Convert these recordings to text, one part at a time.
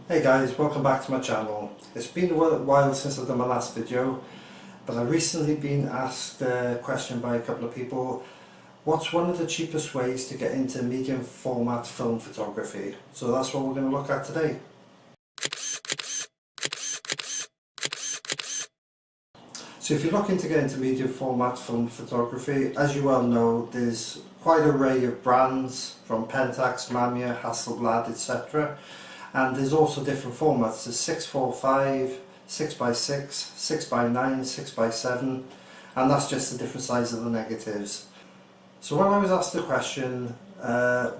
Hey guys, welcome back to my channel. It's been a while since I've done my last video, but I've recently been asked a question by a couple of people. What's one of the cheapest ways to get into medium format film photography? So that's what we're going to look at today. So if you're looking to get into medium format film photography, as you well know, there's quite an array of brands from Pentax, Mamiya, Hasselblad, etc. And there's also different formats. There's 645, 6x6, 6x9, 6x7, and that's just the different size of the negatives. So when I was asked the question,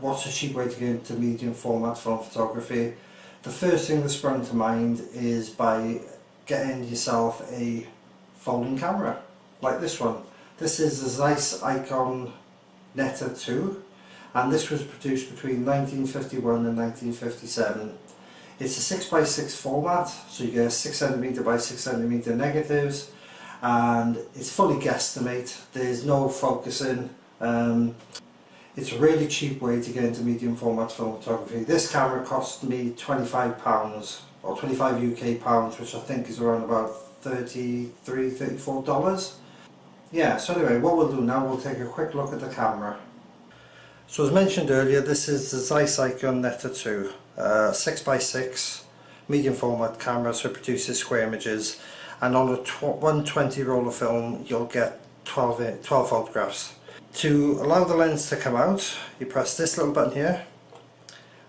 what's a cheap way to get into medium format film photography, the first thing that sprung to mind is by getting yourself a folding camera, like this one. This is the Zeis Ikon Nettar II, and this was produced between 1951 and 1957. It's a 6x6 format, so you get a 6cm by 6cm negatives, and it's fully guesstimate. There's no focusing. It's a really cheap way to get into medium format film photography. This camera cost me £25 or 25 UK pounds, which I think is around about $33–34. Yeah, so anyway, what we'll do now, we'll take a quick look at the camera. So as mentioned earlier, this is the Zeis Ikon Nettar II, 6x6 medium format camera, so it produces square images, and on a 120 roll of film you'll get 12 photographs. To allow the lens to come out, you press this little button here,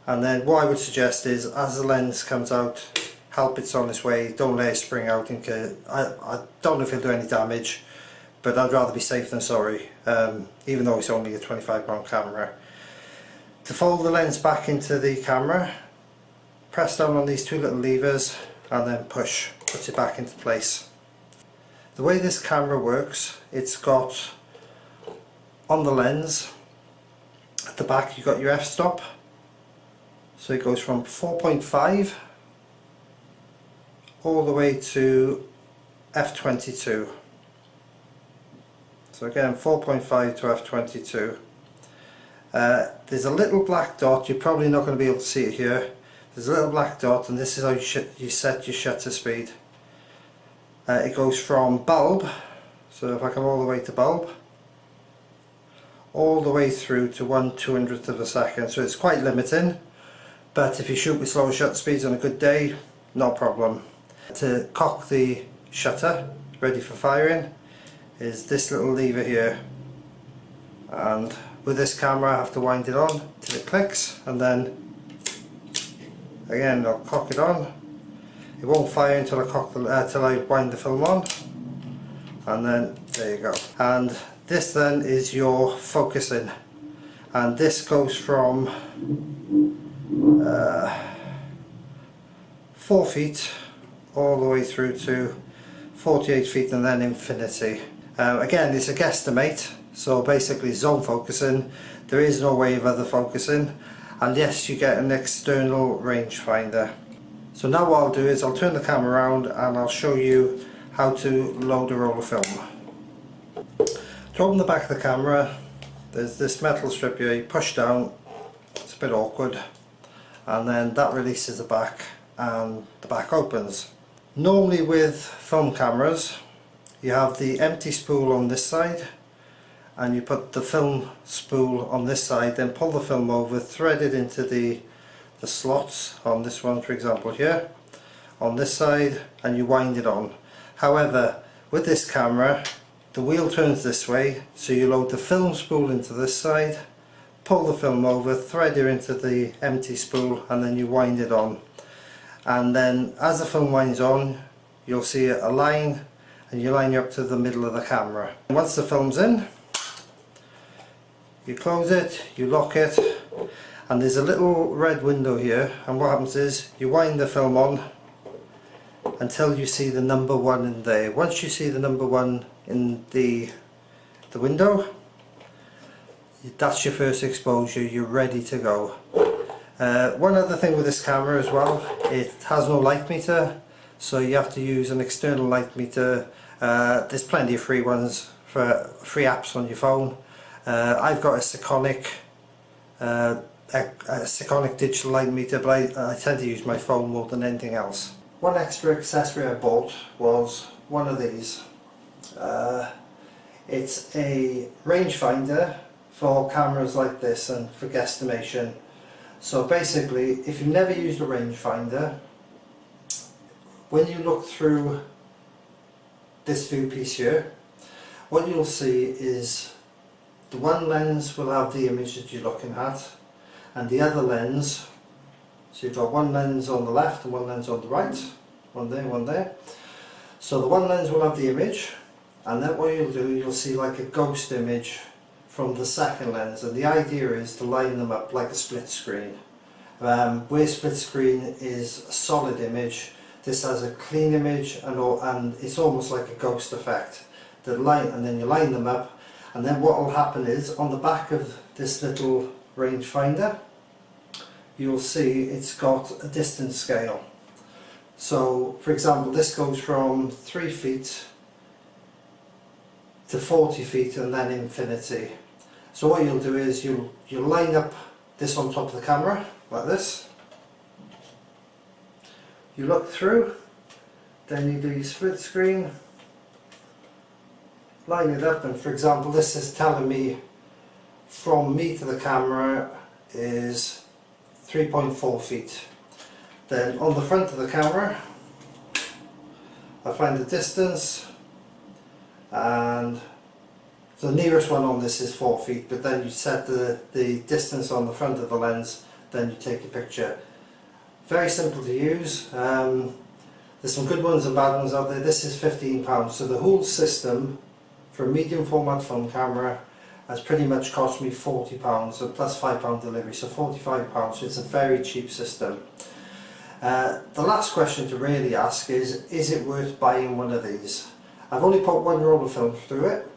and then what I would suggest is, as the lens comes out, help it's on its way, don't let it spring out. I don't know if it'll do any damage, but I'd rather be safe than sorry, even though it's only a £25 camera. To fold the lens back into the camera, press down on these two little levers and then puts it back into place. The way this camera works, it's got on the lens at the back you've got your f-stop, so it goes from 4.5 all the way to f22. So again, 4.5 to f22. There's a little black dot. You're probably not going to be able to see it here. There's a little black dot, and this is how you set your shutter speed. It goes from bulb, so if I come all the way to bulb, all the way through to 1/200th of a second. So it's quite limiting, but if you shoot with slower shutter speeds on a good day, no problem. To cock the shutter, ready for firing, is this little lever here, and with this camera I have to wind it on till it clicks, and then again I'll cock it on. It won't fire until I wind the film on, and then there you go. And this then is your focusing, and this goes from 4 feet all the way through to 48 feet and then infinity. Again, it's a guesstimate, so basically zone focusing. There is no way of other focusing, and yes, you get an external rangefinder. So now what I'll do is I'll turn the camera around and I'll show you how to load a roll of film. To open the back of the camera, there's this metal strip here. You push down, it's a bit awkward, and then that releases the back and the back opens. Normally with film cameras, you have the empty spool on this side, and you put the film spool on this side, then pull the film over, thread it into the slots on this one, for example here, on this side, and you wind it on. However, with this camera, the wheel turns this way, so you load the film spool into this side, pull the film over, thread it into the empty spool, and then you wind it on. And then as the film winds on, you'll see a line, and you line it up to the middle of the camera. And once the film's in, you close it, you lock it, and there's a little red window here, and what happens is you wind the film on until you see the number 1 in there. Once you see the number 1 in the window, that's your first exposure, you're ready to go. One other thing with this camera as well, it has no light meter, so you have to use an external light meter. There's plenty of free ones for free apps on your phone. I've got a Panasonic Sekonic digital light meter, but I tend to use my phone more than anything else. One extra accessory I bought was one of these. It's a rangefinder for cameras like this and for guesstimation. So basically, if you've never used a rangefinder, when you look through this view piece here, what you'll see is the one lens will have the image that you're looking at, and the other lens, so you've got one lens on the left and one lens on the right, one there, one there. So the one lens will have the image, and then what you'll do, you'll see like a ghost image from the second lens, and the idea is to line them up like a split screen. Where split screen is a solid image, this has a clean image, and it's almost like a ghost effect. And then you line them up, and then what will happen is on the back of this little rangefinder you'll see it's got a distance scale. So for example, this goes from 3 feet to 40 feet and then infinity. So what you'll do is you'll line up this on top of the camera like this, you look through, then you do your split screen, line it up, and for example this is telling me from me to the camera is 3.4 feet. Then on the front of the camera I find the distance, and the nearest one on this is 4 feet, but then you set the distance on the front of the lens, then you take a picture. Very simple to use. There's some good ones and bad ones out there. This is £15, so the whole system for a medium format film camera has pretty much cost me £40, so plus £5 delivery, so £45, so it's a very cheap system. The last question to really ask is it worth buying one of these? I've only put one roll of film through it,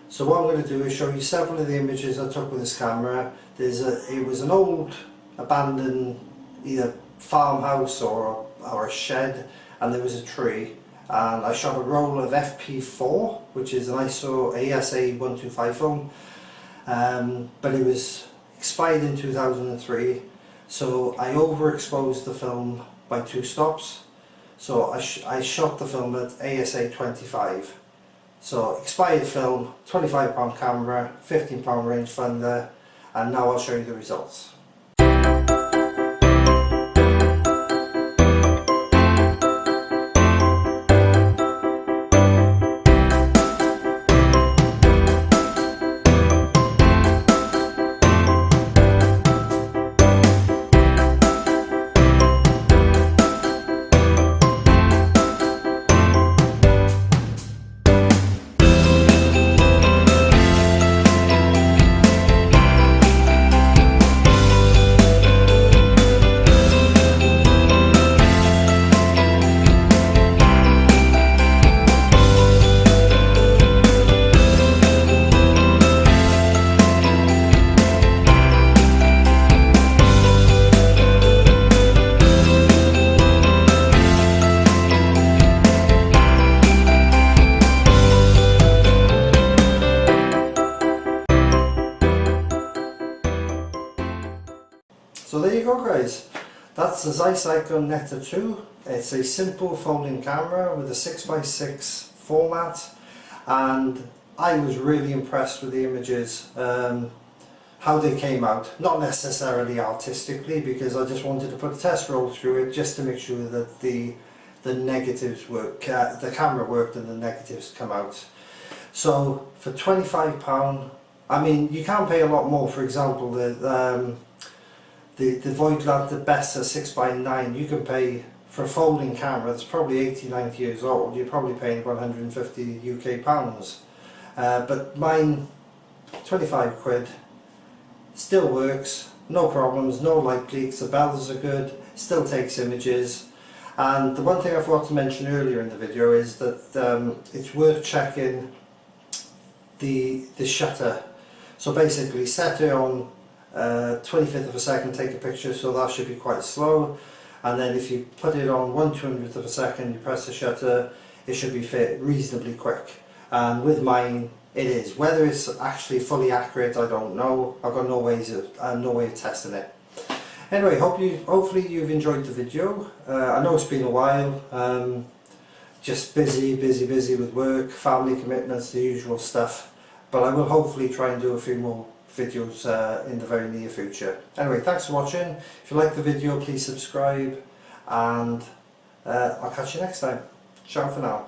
so what I'm going to do is show you several of the images I took with this camera. It was an old abandoned either farmhouse or a shed, and there was a tree, and I shot a roll of FP4, which is an ISO ASA 125 film, but it was expired in 2003, so I overexposed the film by 2 stops. So I shot the film at ASA 25. So expired film, £25 camera, £15 rangefinder, and now I'll show you the results. So there you go guys, that's the Zeis Ikon Nettar II. It's a simple folding camera with a 6x6 format, and I was really impressed with the images, how they came out. Not necessarily artistically, because I just wanted to put a test roll through it just to make sure that the negatives work, the camera worked and the negatives come out. So for £25, I mean, you can pay a lot more. For example, the Voigtland, the Bessa 6x9, you can pay for a folding camera that's probably 80-90 years old, you're probably paying about 150 UK pounds. But mine, 25 quid, still works, no problems, no light leaks, the bells are good, still takes images. And the one thing I forgot to mention earlier in the video is that it's worth checking the shutter. So basically set it on 25th of a second, take a picture, so that should be quite slow, and then if you put it on 1/200th of a second, you press the shutter, it should be fit reasonably quick. And with mine it is. Whether it's actually fully accurate, I don't know. I've got no way of testing it. Anyway, hopefully you've enjoyed the video. I know it's been a while, just busy with work, family commitments, the usual stuff, but I will hopefully try and do a few more videos in the very near future. Anyway, thanks for watching. If you like the video, please subscribe, and I'll catch you next time. Ciao for now.